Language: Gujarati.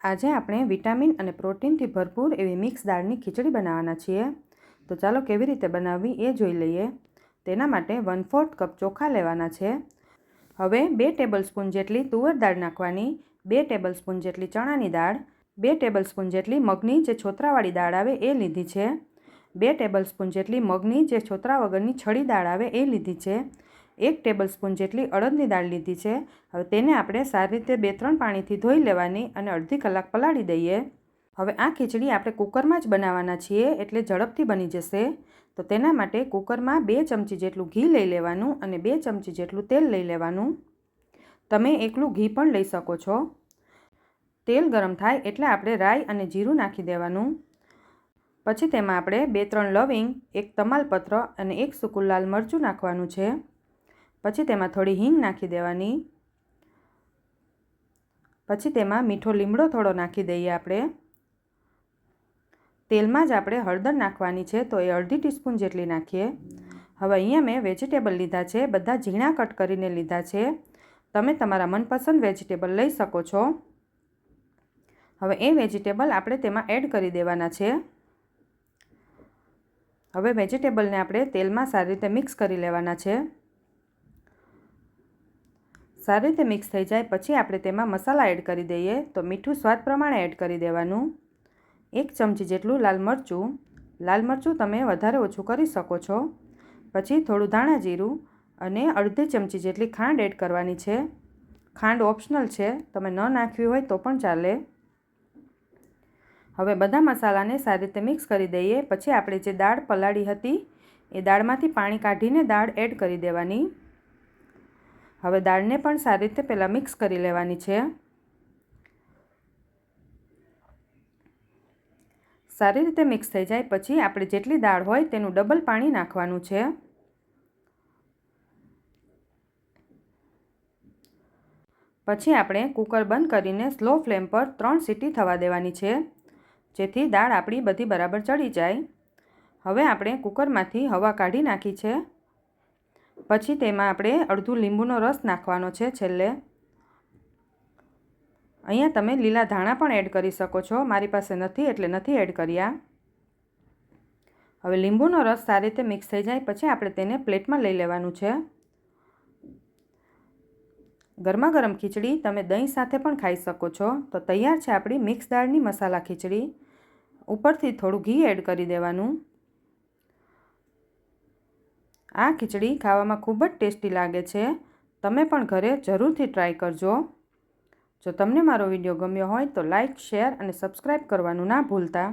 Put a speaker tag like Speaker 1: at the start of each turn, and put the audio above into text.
Speaker 1: આજે આપણે વિટામિન અને પ્રોટીનથી ભરપૂર એવી મિક્સ દાળની ખીચડી બનાવવાના છીએ। તો ચાલો કેવી રીતે બનાવવી એ જોઈ લઈએ। તેના માટે 1/4 કપ ચોખા લેવાના છે। હવે 2 ટેબલસ્પૂન જેટલી તુવર દાળ નાખવાની, 2 ટેબલસ્પૂન જેટલી ચણાની દાળ, 2 ટેબલસ્પૂન જેટલી મગની જે છોતરાવાળી દાળ આવે એ લીધી છે, 2 ટેબલસ્પૂન જેટલી મગની જે છોતરા વગરની છડી દાળ આવે એ લીધી છે, 1 ટેબલસ્પૂન જેટલી અડદની દાળ લીધી છે। હવે તેને આપણે સારી રીતે 2-3 પાણીથી ધોઈ લેવાની અને અડધી કલાક પલાળી દઈએ। હવે આ ખીચડી આપણે કુકરમાં જ બનાવવાના છીએ એટલે ઝડપથી બની જશે। તો તેના માટે કુકરમાં 2 ચમચી જેટલું ઘી લઈ લેવાનું અને 2 ચમચી જેટલું તેલ લઈ લેવાનું। તમે એકલું ઘી પણ લઈ શકો છો। તેલ ગરમ થાય એટલે આપણે રાઈ અને જીરું નાખી દેવાનું। પછી તેમાં આપણે 2-3 લવિંગ, 1 તમાલપત્ર અને 1 સૂકું લાલ મરચું નાખવાનું છે। પછી તેમાં થોડી હિંગ નાખી દેવાની। પછી તેમાં મીઠો લીમડો થોડો નાખી દઈએ આપણે। તેલમાં જ આપણે હળદર નાખવાની છે તો એ અડધી ટીસ્પૂન જેટલી નાખીએ। હવે અહીંયા મેં વેજીટેબલ લીધા છે, બધા ઝીણા કટ કરીને લીધા છે। તમે તમારા મનપસંદ વેજીટેબલ લઈ શકો છો। હવે એ વેજીટેબલ આપણે તેમાં એડ કરી દેવાના છે। હવે વેજીટેબલને આપણે તેલમાં સારી રીતે મિક્સ કરી લેવાના છે। સારી રીતે મિક્સ થઈ જાય પછી આપણે તેમાં મસાલા એડ કરી દઈએ। તો મીઠું સ્વાદ પ્રમાણે એડ કરી દેવાનું। 1 ચમચી જેટલું લાલ મરચું તમે વધારે ઓછું કરી શકો છો। પછી થોડું ધાણા જીરું અને અડધી ચમચી જેટલી ખાંડ એડ કરવાની છે। ખાંડ ઓપ્શનલ છે, તમે ન નાખવી હોય તો પણ ચાલે। હવે બધા મસાલાને સારી રીતે મિક્સ કરી દઈએ। પછી આપણે જે દાળ પલાળી હતી એ દાળમાંથી પાણી કાઢીને દાળ એડ કરી દેવાની। હવે દાળને પણ સારી રીતે પહેલાં મિક્સ કરી લેવાની છે। સારી રીતે મિક્સ થઈ જાય પછી આપણે જેટલી દાળ હોય તેનું ડબલ પાણી નાખવાનું છે। પછી આપણે કુકર બંધ કરીને સ્લો ફ્લેમ પર 3 સીટી થવા દેવાની છે, જેથી દાળ આપણી બધી બરાબર ચડી જાય। હવે આપણે કુકરમાંથી હવા કાઢી નાખી છે। પછી તેમાં આપણે અડધું લીંબુનો રસ નાખવાનો છે છેલ્લે। અહીંયા તમે લીલા ધાણા પણ એડ કરી શકો છો, મારી પાસે નથી એટલે નથી એડ કર્યા। હવે લીંબુનો રસ સારી રીતે મિક્સ થઈ જાય પછી આપણે તેને પ્લેટમાં લઈ લેવાનું છે। ગરમા ગરમ ખીચડી તમે દહીં સાથે પણ ખાઈ શકો છો। તો તૈયાર છે આપણી મિક્સ દાળની મસાલા ખીચડી। ઉપરથી થોડું ઘી એડ કરી દેવાનું। આ ખીચડી ખાવામાં ખૂબ જ ટેસ્ટી લાગે છે, તમે પણ ઘરે જરૂરથી ટ્રાય કરજો। જો તમને મારો વિડીયો ગમ્યો હોય તો લાઇક, શેર અને સબસ્ક્રાઈબ કરવાનું ના ભૂલતા।